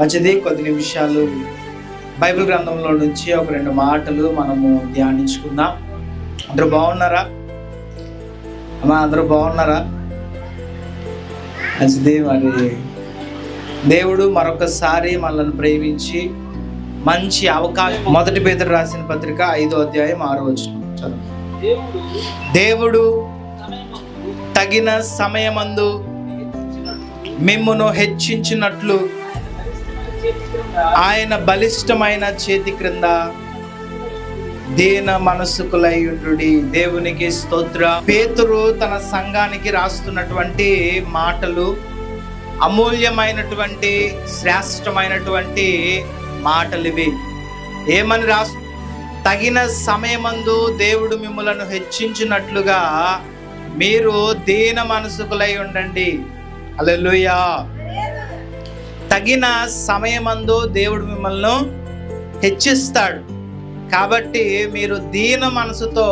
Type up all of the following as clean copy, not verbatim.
మంచిది. కొద్ది నిమిషాలు బైబిల్ గ్రంథంలో నుంచి ఒక 2 మాటలు మనము ధ్యానించుకుందాం. అందరూ బాగున్నారా అమ్మా? అందరూ బాగున్నారా? మంచిది. మరి దేవుడు మరొకసారి మనల్ని ప్రేమించి మంచి అవకాశం. 1 పేతురు రాసిన పత్రిక 5వ అధ్యాయం 6వ వచనం చదువు. దేవుడు తగిన సమయమందు మిమ్మును హెచ్చించినట్లు ఆయన బలిష్టమైన చేతి క్రింద దీన మనసుకులై ఉండుడి. దేవునికి స్తోత్ర. పేతురు తన సంఘానికి రాస్తున్నటువంటి మాటలు అమూల్యమైనటువంటి శ్రేష్టమైనటువంటి మాటలు ఇవి. ఏమని తగిన సమయమందు దేవుడు మిమ్మలను హెచ్చించినట్లుగా మీరు దీన మనసుకులై ఉండండి. హల్లెలూయా. తగిన సమయమందు దేవుడు మిమ్మల్ని హెచ్చిస్తాడు. కాబట్టి మీరు దీన మనసుతో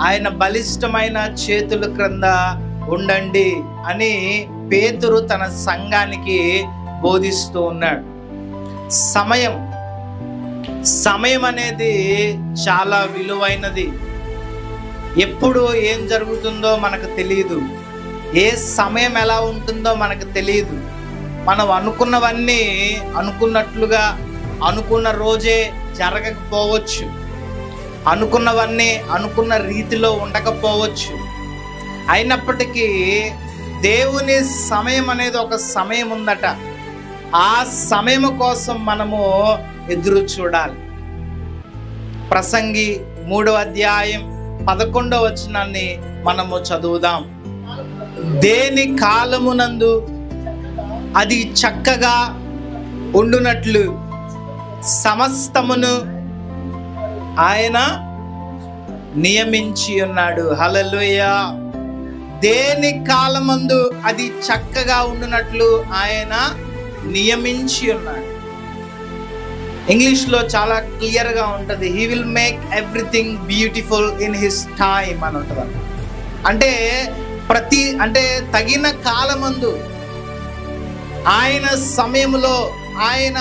ఆయన బలిష్టమైన చేతుల క్రింద ఉండండి అని పేతురు తన సంఘానికి బోధిస్తూ ఉన్నాడు. సమయం అనేది చాలా విలువైనది. ఎప్పుడు ఏం జరుగుతుందో మనకు తెలియదు. ఏ సమయం ఎలా ఉంటుందో మనకు తెలియదు. మనం అనుకున్నవన్నీ అనుకున్నట్లుగా అనుకున్న రోజే జరగకపోవచ్చు. అనుకున్నవన్నీ అనుకున్న రీతిలో ఉండకపోవచ్చు. అయినప్పటికీ దేవుని సమయం అనేది ఒక సమయం ఉందట. ఆ సమయం కోసం మనము ఎదురు చూడాలి. ప్రసంగి 3వ అధ్యాయం 11వ వచనాన్ని మనము చదువుదాం. దేని కాలమునందు అది చక్కగా ఉండునట్లు సమస్తమును ఆయన నియమించి ఉన్నాడు. హల్లెలూయా. దేని కాలమందు అది చక్కగా ఉండునట్లు ఆయన నియమించి ఉన్నాడు. ఇంగ్లీష్లో చాలా క్లియర్గా ఉంటుంది. He will make everything beautiful in his time అని ఉంటుంది. అంటే తగిన కాలమందు ఆయన సమయంలో ఆయన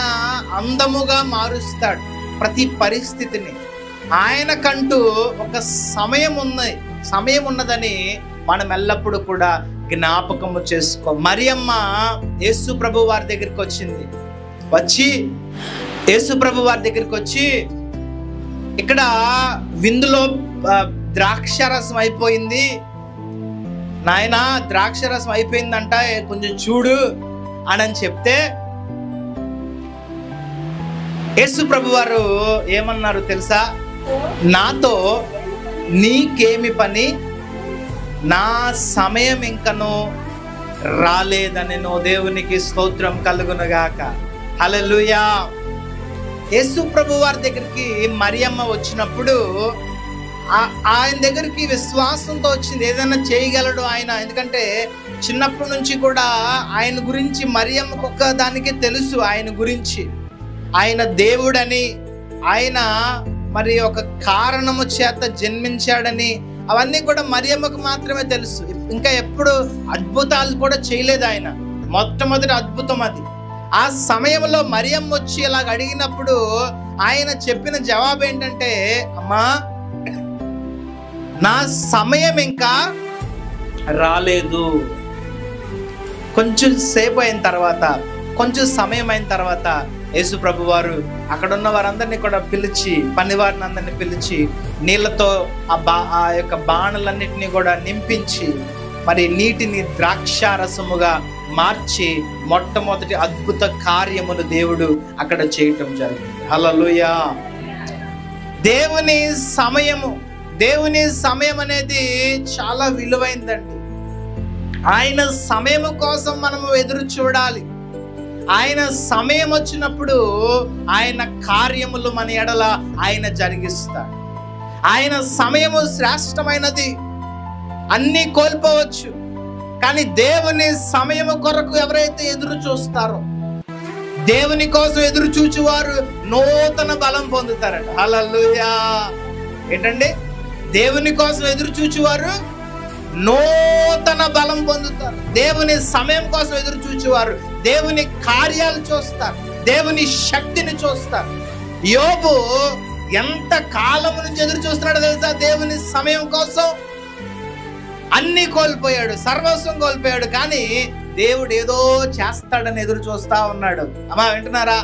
అందముగా మారుస్తాడు ప్రతి పరిస్థితిని. ఆయనకంటూ ఒక సమయం ఉన్నదని మనం ఎల్లప్పుడూ కూడా జ్ఞాపకము చేసుకో. మరియమ్మ యేసు ప్రభు వారి దగ్గరికి వచ్చి ఇక్కడ విందులో ద్రాక్షరసం అయిపోయింది నాయన, ద్రాక్షరసం అయిపోయిందంట, కొంచెం చూడు అని చెప్తే యేసు ప్రభు వారు ఏమన్నారు తెలుసా? నాతో నీకేమి పని, నా సమయం ఇంకను రాలేదనెను. దేవునికి స్తోత్రం కలుగునుగాక. హల్లెలూయా. యేసు ప్రభు వారి దగ్గరికి మరియమ్మ వచ్చినప్పుడు ఆయన దగ్గరికి విశ్వాసంతో వచ్చింది. ఏదైనా చేయగలడు ఆయన. ఎందుకంటే చిన్నప్పటి నుంచి కూడా ఆయన గురించి మరియమ్మకు ఒక్క దానికే తెలుసు. ఆయన గురించి ఆయన దేవుడని, ఆయన మరి ఒక కారణము చేత జన్మించాడని, అవన్నీ కూడా మరియమ్మకు మాత్రమే తెలుసు. ఇంకా ఎప్పుడు అద్భుతాలు కూడా చేయలేదు ఆయన. మొట్టమొదటి అద్భుతం అది. ఆ సమయంలో మరియమ్మ వచ్చి ఇలాగ అడిగినప్పుడు ఆయన చెప్పిన జవాబు ఏంటంటే, అమ్మా నా సమయం ఇంకా రాలేదు. కొంచెం సమయం అయిన తర్వాత యేసు ప్రభు వారు అక్కడ ఉన్న వారందరినీ కూడా పిలిచి, పనివారిని అందరినీ పిలిచి నీళ్ళతో ఆ యొక్క బాణలన్నిటినీ కూడా నింపించి మరి నీటిని ద్రాక్షారసముగా మార్చి మొట్టమొదటి అద్భుత కార్యమును దేవుడు అక్కడ చేయటం జరిగింది. హల్లెలూయా. దేవుని సమయం అనేది చాలా విలువైందండి. ఆయన సమయం కోసం మనము ఎదురు చూడాలి. ఆయన సమయం వచ్చినప్పుడు ఆయన కార్యములు మన ఎడల ఆయన జరిగిస్తాడు. ఆయన సమయము శ్రేష్టమైనది. అన్నీ కోల్పోవచ్చు, కానీ దేవుని సమయము కొరకు ఎవరైతే ఎదురు చూస్తారో, దేవుని కోసం ఎదురు చూచువారు నూతన బలం పొందుతారట. హల్లెలూయా. ఏంటండి? దేవుని కోసం ఎదురు చూచువారు నూతన బలం పొందుతారు. దేవుని సమయం కోసం ఎదురు చూచేవారు దేవుని కార్యాలు చూస్తారు, దేవుని శక్తిని చూస్తారు. యోబు ఎంత కాలం నుంచి ఎదురు చూస్తున్నాడో తెలుసా? దేవుని సమయం కోసం. అన్ని కోల్పోయాడు, సర్వస్వం కోల్పోయాడు, కానీ దేవుడు ఏదో చేస్తాడని ఎదురు చూస్తా ఉన్నాడు. అమ్మా వింటున్నారా?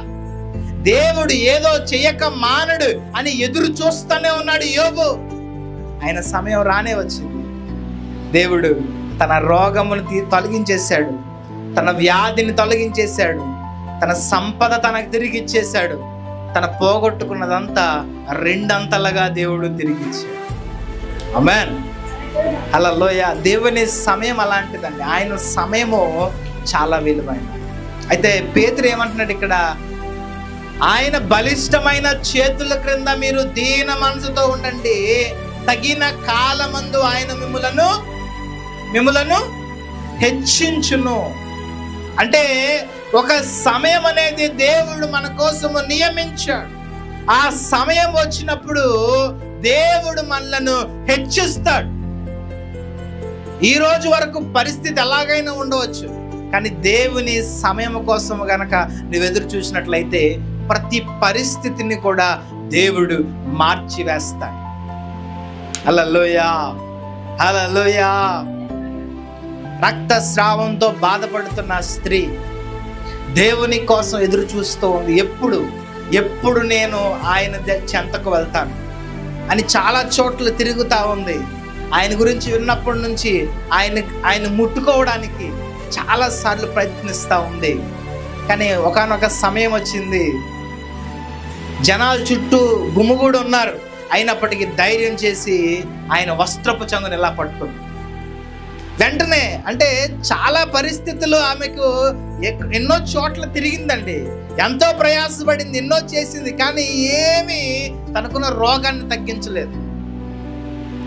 దేవుడు ఏదో చెయ్యక మానడు అని ఎదురు చూస్తూనే ఉన్నాడు యోబు. ఆయన సమయం రానే వచ్చింది. దేవుడు తన రోగమును తొలగించేశాడు, తన వ్యాధిని తొలగించేశాడు, తన సంపద తనకు తిరిగి ఇచ్చేశాడు. తన పోగొట్టుకున్నదంతా రెండంతలుగా దేవుడు తిరిగిచ్చాడు. ఆమేన్. హల్లెలూయా. దేవుని సమయం అలాంటిదండి. ఆయన సమయము చాలా విలువైనది. అయితే పేతురు ఏమంటున్నాడు ఇక్కడ? ఆయన బలిష్టమైన చేతుల క్రింద మీరు దీన మనసుతో ఉండండి, తగిన కాలమందు ఆయన మిమ్ములను హెచ్చించును. అంటే ఒక సమయం అనేది దేవుడు మన కోసము నియమించాడు. ఆ సమయం వచ్చినప్పుడు దేవుడు మనలను హెచ్చిస్తాడు. ఈ రోజు వరకు పరిస్థితి ఎలాగైనా ఉండవచ్చు, కానీ దేవుని సమయం కోసం గనక నువ్వు ఎదురు చూసినట్లయితే ప్రతి పరిస్థితిని కూడా దేవుడు మార్చివేస్తాడు. హల్లెలూయా, హల్లెలూయా. రక్తస్రావంతో బాధపడుతున్న స్త్రీ దేవుని కోసం ఎదురు చూస్తూ ఉంది. ఎప్పుడు నేను ఆయన చెంతకు వెళ్తాను అని చాలా చోట్ల తిరుగుతూ ఉంది. ఆయన గురించి విన్నప్పటి నుంచి ఆయన ముట్టుకోవడానికి చాలా సార్లు ప్రయత్నిస్తూ ఉంది. కానీ ఒకానొక సమయం వచ్చింది, జనాలు చుట్టూ గుమిగూడి ఉన్నారు, అయినప్పటికీ ధైర్యం చేసి ఆయన వస్త్రపు చెంగును ఇలా పట్టుకుంది. వెంటనే అంటే చాలా పరిస్థితులు ఆమెకు ఎన్నో చోట్ల తిరిగిందండి, ఎంతో ప్రయాసపడింది, ఎన్నో చేసింది, కానీ ఏమీ తనకున్న రోగాన్ని తగ్గించలేదు.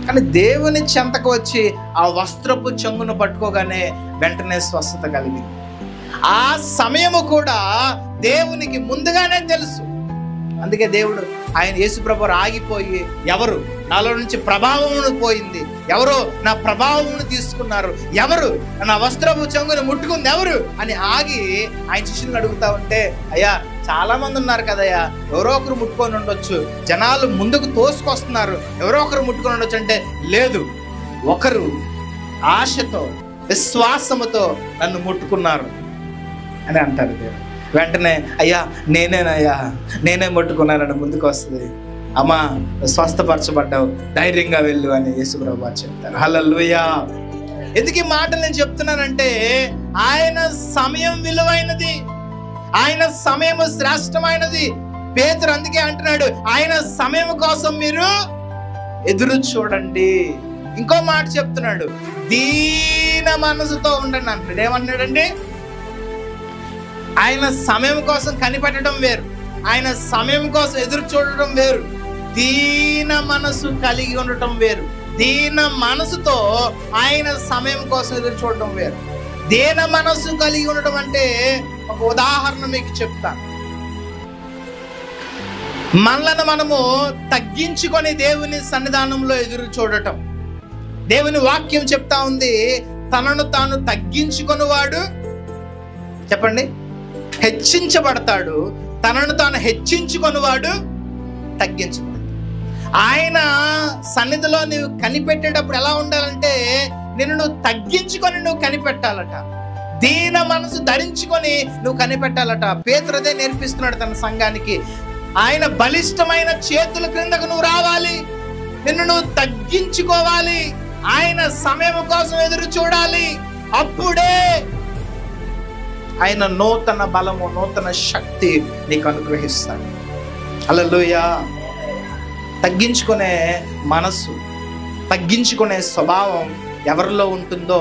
కానీ దేవుని చెంతకు వచ్చి ఆ వస్త్రపు చెంగును పట్టుకోగానే వెంటనే స్వస్థత కలిగింది. ఆ సమయము కూడా దేవునికి ముందుగానే తెలుసు. అందుకే దేవుడు ఆయన యేసుప్రభు ఆగిపోయి, ఎవరు నాలో నుంచి ప్రభావమును పోయింది, ఎవరో నా ప్రభావమును తీసుకున్నారు, ఎవరు నా వస్త్రపు చెంగును ముట్టుకుంది ఎవరు అని ఆగి ఆయన శిష్యులను అడుగుతా ఉంటే, అయ్యా చాలా మంది ఉన్నారు కదయ్యా, ఎవరో ఒకరు ముట్టుకొని ఉండొచ్చు, జనాలు ముందుకు తోసుకొస్తున్నారు, ఎవరో ఒకరు ముట్టుకొని ఉండొచ్చు అంటే, లేదు, ఒకరు ఆశతో విశ్వాసముతో నన్ను ముట్టుకున్నారు అని అంటారు దేవుడు. వెంటనే అయ్యా నేనే ముట్టుకున్నానని ముందుకు వస్తుంది. అమ్మా స్వస్థపరచబడ్డావు, ధైర్యంగా వెళ్ళు అని యేసుప్రభు వారు చెప్తారు. హల్లెలూయా. ఎందుకు ఈ మాటలు నేను చెప్తున్నానంటే ఆయన సమయం విలువైనది, ఆయన సమయం శ్రేష్టమైనది. పేతురు అందుకే అంటున్నాడు, ఆయన సమయం కోసం మీరు ఎదురు చూడండి. ఇంకో మాట చెప్తున్నాడు, దీన మనసుతో ఉండండి అంటున్నాడు. ఏమంటున్నాడండి? ఆయన సమయం కోసం కనిపెట్టడం వేరు, ఆయన సమయం కోసం ఎదురు చూడటం వేరు, దీన మనసు కలిగి ఉండటం వేరు. దీన మనసుతో ఆయన సమయం కోసం ఎదురు చూడటం వేరు. దీన మనసు కలిగి ఉండటం అంటే ఒక ఉదాహరణ మీకు చెప్తాను. మనలను మనము తగ్గించుకొని దేవుని సన్నిధానంలో ఎదురు చూడటం. దేవుని వాక్యం చెప్తా ఉంది, తనను తాను తగ్గించుకొనివాడు చెప్పండి హెచ్చించబడతాడు, తనను తాను హెచ్చించుకొనివాడు తగ్గించబడతాడు. ఆయన సన్నిధిలో నువ్వు కనిపెట్టేటప్పుడు ఎలా ఉండాలంటే, నిన్ను నువ్వు తగ్గించుకొని నువ్వు కనిపెట్టాలట, దీన మనసు ధరించుకొని నువ్వు కనిపెట్టాలట. పేతురు అదే నేర్పిస్తున్నాడు తన సంఘానికి. ఆయన బలిష్టమైన చేతుల క్రిందకు నువ్వు రావాలి, నిన్ను నువ్వు తగ్గించుకోవాలి, ఆయన సమయం కోసం ఎదురు చూడాలి. అప్పుడే ఆయన నూతన బలము, నూతన శక్తి నీకు అనుగ్రహిస్తాడు. హల్లెలూయా. తగ్గించుకునే మనసు, తగ్గించుకునే స్వభావం ఎవరిలో ఉంటుందో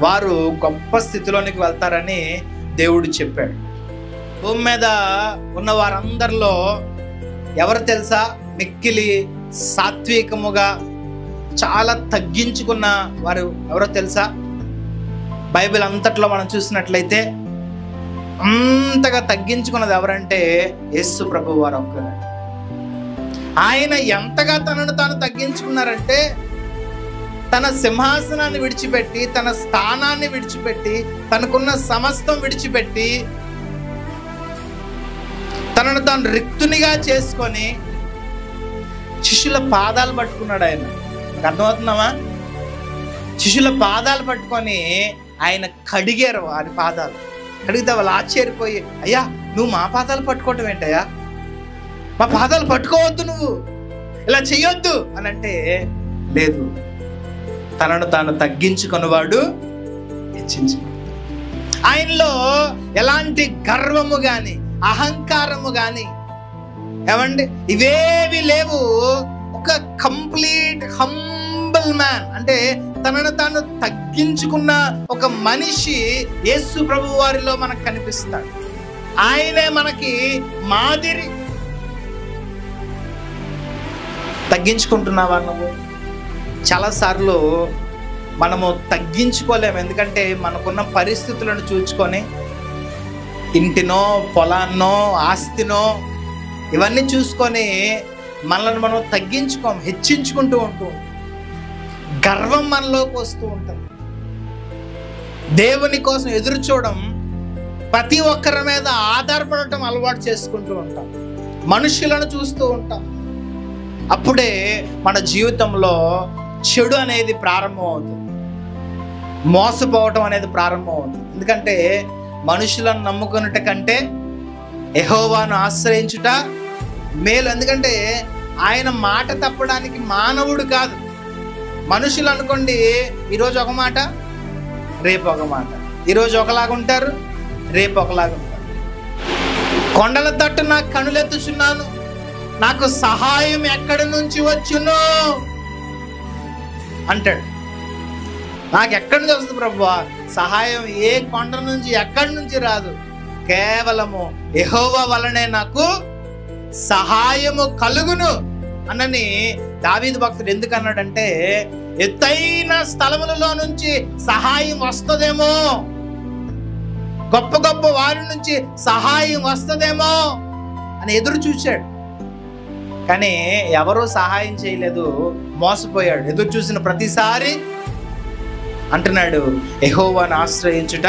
వారు గొప్ప స్థితిలోనికి వెళ్తారని దేవుడు చెప్పాడు. భూమి మీద ఉన్న వారందరిలో ఎవరు తెలుసా? మిక్కిలి సాత్వికముగా చాలా తగ్గించుకున్న వారు ఎవరో తెలుసా? బైబిల్ అంతట్లో మనం చూసినట్లయితే అంతగా తగ్గించుకున్నది ఎవరంటే యేసు ప్రభు వారు ఒక్కరే. ఆయన ఎంతగా తనను తాను తగ్గించుకున్నారంటే, తన సింహాసనాన్ని విడిచిపెట్టి, తన స్థానాన్ని విడిచిపెట్టి, తనకున్న సమస్తం విడిచిపెట్టి, తనను తాను రిక్తునిగా చేసుకొని శిష్యుల పాదాలు పట్టుకున్నాడు. ఆయన అర్థమవుతున్నామా? శిష్యుల పాదాలు పట్టుకొని ఆయన కడిగారు. వారి పాదాలు కడిగితే వాళ్ళు ఆశ్చర్యపోయి, అయ్యా నువ్వు మా పాదాలు పట్టుకోవటం ఏంటయ్యా, మా పాదాలు పట్టుకోవద్దు, నువ్వు ఇలా చెయ్యొద్దు అని అంటే, లేదు, తనను తాను తగ్గించుకున్నవాడు హెచ్చించు. ఆయనలో ఎలాంటి గర్వము గాని అహంకారము గాని ఏమండి ఇవేవి లేవు. ఒక కంప్లీట్ హంబుల్ మ్యాన్, అంటే తనను తాను తగ్గించుకున్న ఒక మనిషి యేసు ప్రభు వారిలో మనకు కనిపిస్తాడు. ఆయనే మనకి మాదిరి. తగ్గించుకుంటున్నావా నువ్వు? చాలాసార్లు మనము తగ్గించుకోలేము. ఎందుకంటే మనకున్న పరిస్థితులను చూసుకొని, ఇంటినో పొలాన్నో ఆస్తినో ఇవన్నీ చూసుకొని మనల్ని మనం తగ్గించుకోం, హెచ్చించుకుంటూ ఉంటూ గర్వం మనలోకి వస్తూ ఉంటుంది. దేవుని కోసం ఎదురు చూడడం, ప్రతి ఒక్కరి మీద ఆధారపడటం అలవాటు చేసుకుంటూ ఉంటాం, మనుషులను చూస్తూ ఉంటాం. అప్పుడే మన జీవితంలో చెడు అనేది ప్రారంభం అవుతుంది, మోసపోవటం అనేది ప్రారంభం అవుతుంది. ఎందుకంటే మనుషులను నమ్ముకున్నట కంటే యెహోవాను ఆశ్రయించుట మేలు. ఎందుకంటే ఆయన మాట తప్పడానికి మానవుడు కాదు. మనుషులు అనుకోండి, ఈరోజు ఒక మాట, రేపు ఒక మాట, ఈరోజు ఒకలాగా ఉంటారు, రేపు ఒకలాగా ఉంటారు. కొండల తట్టు నాకు కనులెత్తుచున్నాను, నాకు సహాయం ఎక్కడి నుంచి వచ్చును అంటాడు. నాకు ఎక్కడి నుంచి వస్తుంది ప్రభువా సహాయం? ఏ కొండ నుంచి ఎక్కడి నుంచి రాదు, కేవలము యెహోవా వలనే నాకు సహాయము కలుగును అన్నని దావీదు భక్తుడు ఎందుకు అన్నాడంటే, ఎత్తైన స్థలములలో నుంచి సహాయం వస్తుందేమో, గొప్ప గొప్ప వారి నుంచి సహాయం వస్తుందేమో అని ఎదురు చూశాడు. కానీ ఎవరూ సహాయం చేయలేదు, మోసపోయాడు. ఎదురు చూసిన ప్రతిసారి అంటున్నాడు, యెహోవాను ఆశ్రయించుట.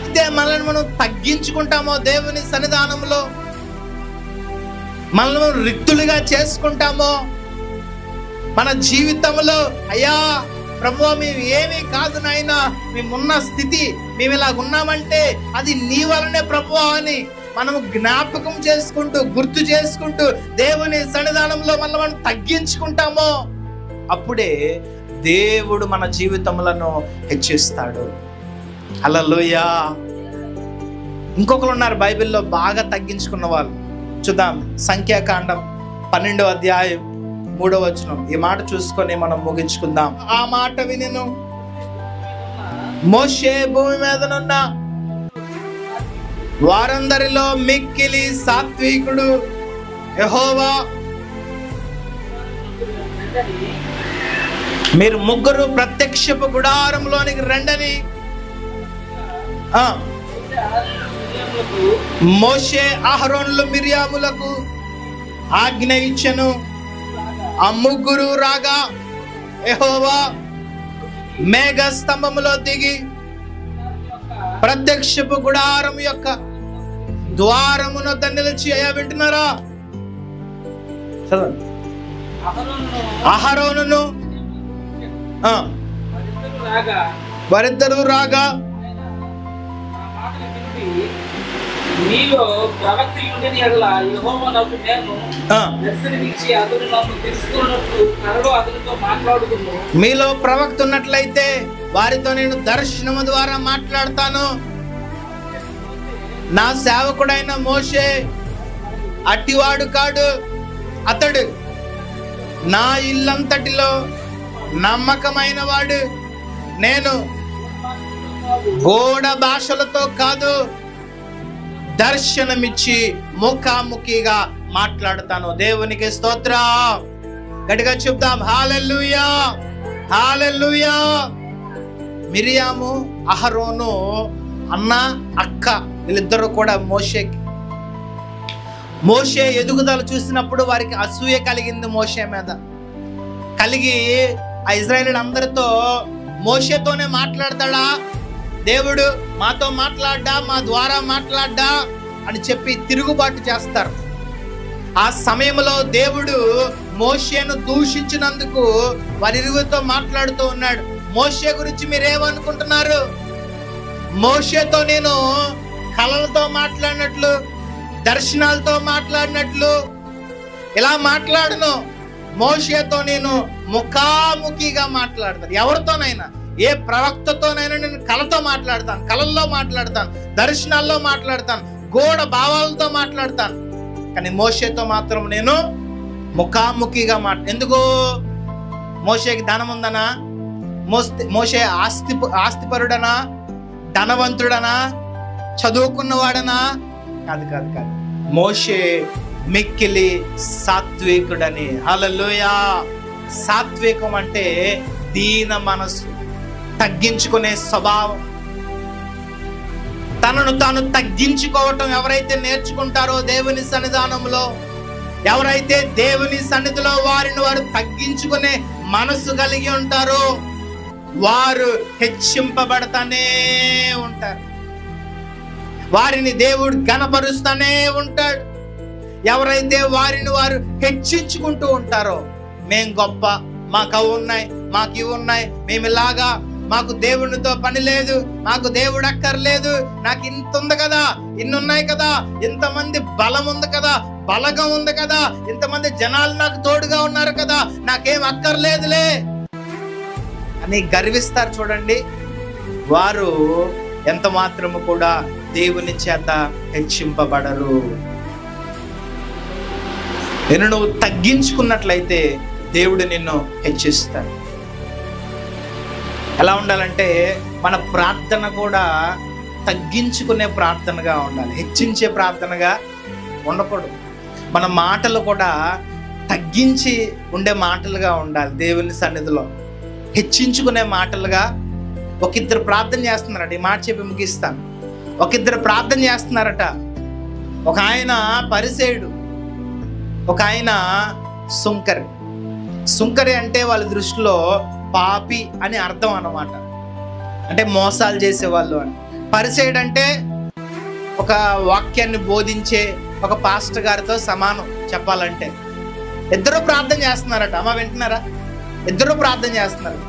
ఇదే మనల్ని మనం తగ్గించుకుంటామో దేవుని సన్నిధానంలో, మనల్ని రిక్తులుగా చేసుకుంటామో, మన జీవితంలో అయ్యా ప్రభువా మేము ఏమీ కాదు నాయనా, మేమున్న స్థితి, మేము ఇలా ఉన్నామంటే అది నీ వలనే ప్రభువా అని మనము జ్ఞాపకం చేసుకుంటూ, గుర్తు చేసుకుంటూ దేవుని సన్నిధానంలో మనం తగ్గించుకుంటామో, అప్పుడే దేవుడు మన జీవితములను హెచ్చిస్తాడు. హల్లెలూయా. ఇంకొకరు ఉన్నారు బైబిల్లో బాగా తగ్గించుకున్న వాళ్ళు. చూద్దాం, సంఖ్యాకాండం 12వ అధ్యాయం 3వ వచనం. ఈ మాట చూసుకొని మనం ముగించుకుందాం. ఆ మాట వినెను మోషే భూమి మీదనున్న వారందరిలో మిక్కిలి సాత్వికుడు యెహోవా, మీరు ముగ్గురు ప్రత్యక్షపు గుడారంలోనికి రండని మోషే అహరోనులు మిర్యాములకు ఆజ్ఞ ఇచ్చెను. ఆ ముగ్గురు రాగా యెహోవా మేఘ స్తంభములో దిగి ప్రత్యక్షపు గుడారం యొక్క ద్వారమును నిలిచి, అయ్యా వింటున్నారా? అహరోనును వారిద్దరూ రాగా మీలో ప్రవక్త యెహోవా నాకు నేను దర్శనమిచ్చి అతడు నన్ను తెలుసుకున్నట్లు త్వరలో అతనితో మాట్లాడుదును. మీలో ప్రవక్త ఉన్నట్లయితే వారితో నేను దర్శనము ద్వారా మాట్లాడతాను. నా సేవకుడైన మోషే అట్టివాడు కాడు, అతడు నా ఇల్లంతటిలో నమ్మకమైన వాడు. నేను గోడ భాషలతో కాదు, దర్శనమిచ్చి ముఖాముఖిగా మాట్లాడతాను. దేవునికి స్తోత్రం. గట్టిగా చెప్తాం హల్లెలూయా, హల్లెలూయా. మిరియాము అహరోను అన్న అక్క వీళ్ళిద్దరూ కూడా మోషే ఎదుగుదల చూసినప్పుడు వారికి అసూయ కలిగింది. మోషే మీద కలిగి ఆ ఇశ్రాయేలీయులు అందరితో మోషేతోనే మాట్లాడతాడా దేవుడు, మాతో మాట్లాడ్డా, మా ద్వారా మాట్లాడ్డా అని చెప్పి తిరుగుబాటు చేస్తారు. ఆ సమయంలో దేవుడు మోషేను దూషించినందుకు వారిరువురితో మాట్లాడుతూ ఉన్నాడు. మోషే గురించి మీరేమనుకుంటున్నారు? మోషేతో నేను కలలతో మాట్లాడినట్లు, దర్శనాలతో మాట్లాడినట్లు ఇలా మాట్లాడను. మోషేతో నేను ముఖాముఖిగా మాట్లాడతాను. ఎవరితోనైనా, ఏ ప్రవక్తతోనైనా నేను కళతో మాట్లాడతాను, కళల్లో మాట్లాడతాను, దర్శనాల్లో మాట్లాడతాను, గూఢ భావాలతో మాట్లాడతాను. కానీ మోషేతో మాత్రం నేను ముఖాముఖిగా ఎందుకు? మోషేకి ధనం ఉందనా? మోషే ఆస్తిపరుడనా? ధనవంతుడనా? చదువుకున్నవాడనా? కాదు కాదు కాదు. మోషే మిక్కిలి సాత్వికుడని. హల్లెలూయా. సాత్వికం అంటే దీన మనసు, తగ్గించుకునే స్వభావం. తనను తాను తగ్గించుకోవటం ఎవరైతే నేర్చుకుంటారో దేవుని సన్నిధానంలో, ఎవరైతే దేవుని సన్నిధిలో వారిని వారు తగ్గించుకునే మనసు కలిగి ఉంటారో వారు హెచ్చింపబడతానే ఉంటారు. వారిని దేవుడు ఘనపరుస్తానే ఉంటాడు. ఎవరైతే వారిని వారు హెచ్చించుకుంటూ ఉంటారో, మేం గొప్ప, మాకు అవి ఉన్నాయి, మాకు ఇవి ఉన్నాయి, మేము ఇలాగా, మాకు దేవునితో పని లేదు, మాకు దేవుడు అక్కర్లేదు, నాకు ఇంత ఉంది కదా, ఇన్ని ఉన్నాయి కదా, ఇంతమంది బలం ఉంది కదా, బలగం ఉంది కదా, ఇంతమంది జనాలు నాకు తోడుగా ఉన్నారు కదా, నాకేం అక్కర్లేదులే అని గర్విస్తారు. చూడండి, వారు ఎంత మాత్రము కూడా దేవుని చేత హెచ్చింపబడరు. నువ్వు తగ్గించుకున్నట్లయితే దేవుడు నిన్ను హెచ్చిస్తాడు. ఎలా ఉండాలంటే మన ప్రార్థన కూడా తగ్గించుకునే ప్రార్థనగా ఉండాలి, హెచ్చించే ప్రార్థనగా ఉండకూడదు. మన మాటలు కూడా తగ్గించి ఉండే మాటలుగా ఉండాలి. దేవుని సన్నిధిలో హెచ్చించుకునే మాటలుగా. ఒక ఇద్దరు ప్రార్థన చేస్తున్నారట, ఈ మాట చెప్పి ముగిస్తాను. ఒక ఇద్దరు ప్రార్థన చేస్తున్నారట. ఒక ఆయన పరిసేయుడు, ఒక ఆయన సుంకరి. సుంకరి అంటే వాళ్ళ దృష్టిలో పాపి అని అర్థం అన్నమాట, అంటే మోసాలు చేసేవాళ్ళు అని. పరిసేయుడు అంటే ఒక వాక్యాన్ని బోధించే ఒక పాస్టర్ గారితో సమానం చెప్పాలంటే. ఇద్దరు ప్రార్థన చేస్తున్నారట. అమ్మ వింటున్నారా? ఇద్దరు ప్రార్థన చేస్తున్నారు.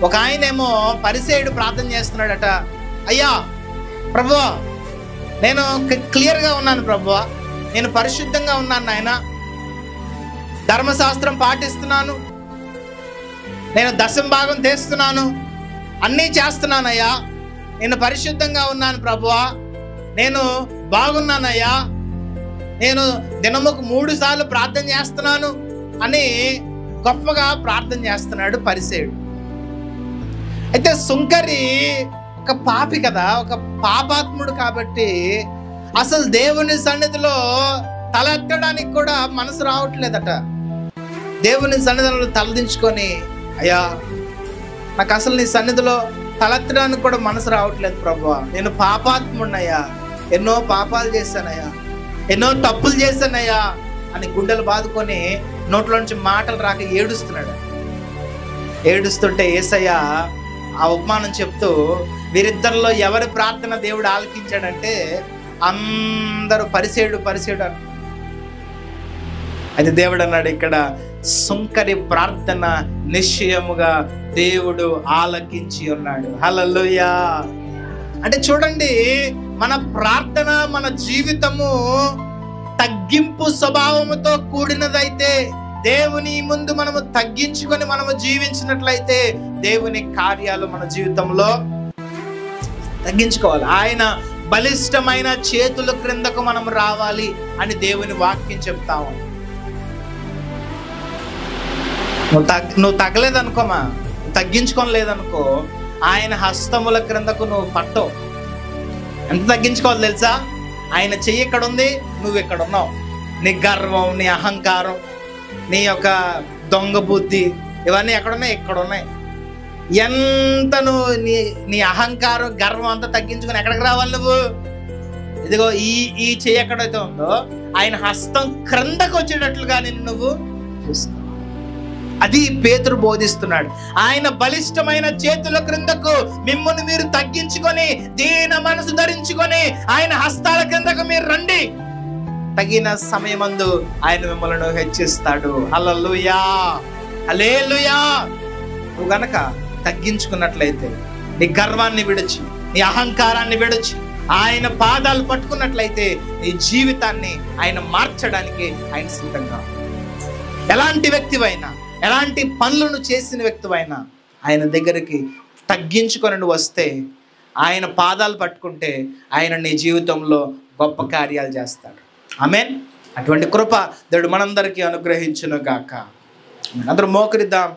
ఒక ఆయనేమో పరిసేయుడు ప్రార్థన చేస్తున్నాడట, అయ్యా ప్రభువా, నేను క్లియర్గా ఉన్నాను ప్రభువా, నేను పరిశుద్ధంగా ఉన్నాను నాయన, ధర్మశాస్త్రం పాటిస్తున్నాను, నేను దశమ భాగం తీస్తున్నాను, అన్నీ చేస్తున్నానయ్యా, నేను పరిశుద్ధంగా ఉన్నాను ప్రభువా, నేను బాగున్నానయ్యా, నేను దినముకు 3 సార్లు ప్రార్థన చేస్తున్నాను అని గొప్పగా ప్రార్థన చేస్తున్నాడు పరిసేయుడు. అయితే సుంకరి ఒక పాపి కదా, ఒక పాపాత్ముడు కాబట్టి అసలు దేవుని సన్నిధిలో తలెత్తడానికి కూడా మనసు రావట్లేదట. దేవుని సన్నిధిలో తలదించుకొని, అయ్యా నాకు అసలు నీ సన్నిధిలో తలెత్తడానికి కూడా మనసు రావట్లేదు ప్రభువా, నేను పాపాత్ముడినయ్యా, ఎన్నో పాపాలు చేశానయ్యా, ఎన్నో తప్పులు చేశానయ్యా అని గుండెలు బాదుకొని నోట్లో నుంచి మాటలు రాక ఏడుస్తున్నాడు. ఏడుస్తుంటే యేసయ్య ఆ ఉపమానం చెప్తూ, వీరిద్దరిలో ఎవరి ప్రార్థన దేవుడు ఆలకించాడంటే అందరూ పరిసేయుడు అని. అయితే దేవుడు అన్నాడు ఇక్కడ, సుంకరి ప్రార్థన నిశ్చయముగా దేవుడు ఆలకించి ఉన్నాడు. హల్లెలూయా. అంటే చూడండి, మన ప్రార్థన, మన జీవితము తగ్గింపు స్వభావముతో కూడినదైతే, దేవుని ముందు మనము తగ్గించుకొని మనము జీవించినట్లయితే దేవుని కార్యాలు మన జీవితంలో తగ్గించుకోవాలి. ఆయన బలిష్టమైన చేతుల క్రిందకు మనం రావాలి అని దేవుని వాక్యం చెప్తాము. నువ్వు తగ్గలేదనుకోమా, తగ్గించుకోలేదనుకో, ఆయన హస్తముల క్రిందకు నువ్వు పట్టవు. ఎంత తగ్గించుకోవాలి తెలుసా? ఆయన చెయ్యి ఎక్కడ ఉంది, నువ్వు ఎక్కడ ఉన్నావు. నీ గర్వం, నీ అహంకారం, నీ యొక్క దొంగ బుద్ధి, ఇవన్నీ ఎక్కడున్నాయి? ఇక్కడ ఉన్నాయి. ఎంత నువ్వు నీ అహంకారం, గర్వం అంతా తగ్గించుకొని ఎక్కడికి రావాలి నువ్వు? ఇదిగో ఈ చెయ్యి ఎక్కడైతే ఉందో ఆయన హస్తం క్రిందకు వచ్చేటట్లుగా నిన్ను నువ్వు చూసుకో. అది పేతురు బోధిస్తున్నాడు. ఆయన బలిష్టమైన చేతుల క్రిందకు మిమ్మల్ని మీరు తగ్గించుకొని దీన మనసు ధరించుకొని ఆయన హస్తాల క్రిందకు మీరు రండి. తగిన సమయమందు ఆయన మిమ్మల్ని హెచ్చిస్తాడు. హల్లెలూయా, హల్లెలూయా. నువ్వు గనక తగ్గించుకున్నట్లయితే, నీ గర్వాన్ని విడిచి, నీ అహంకారాన్ని విడిచి ఆయన పాదాలు పట్టుకున్నట్లయితే నీ జీవితాన్ని ఆయన మార్చడానికి ఆయన సిద్ధంగా. ఎలాంటి వ్యక్తివైనా, ఎలాంటి పనులను చేసిన వ్యక్తివైనా ఆయన దగ్గరికి తగ్గించుకొని నువ్వు వస్తే, ఆయన పాదాలు పట్టుకుంటే ఆయన నీ జీవితంలో గొప్ప కార్యాలు చేస్తాడు. ఆమేన్. అటువంటి కృప దేవుడు మనందరికీ అనుగ్రహించును గాక. అందరూ మోకరిద్దాం.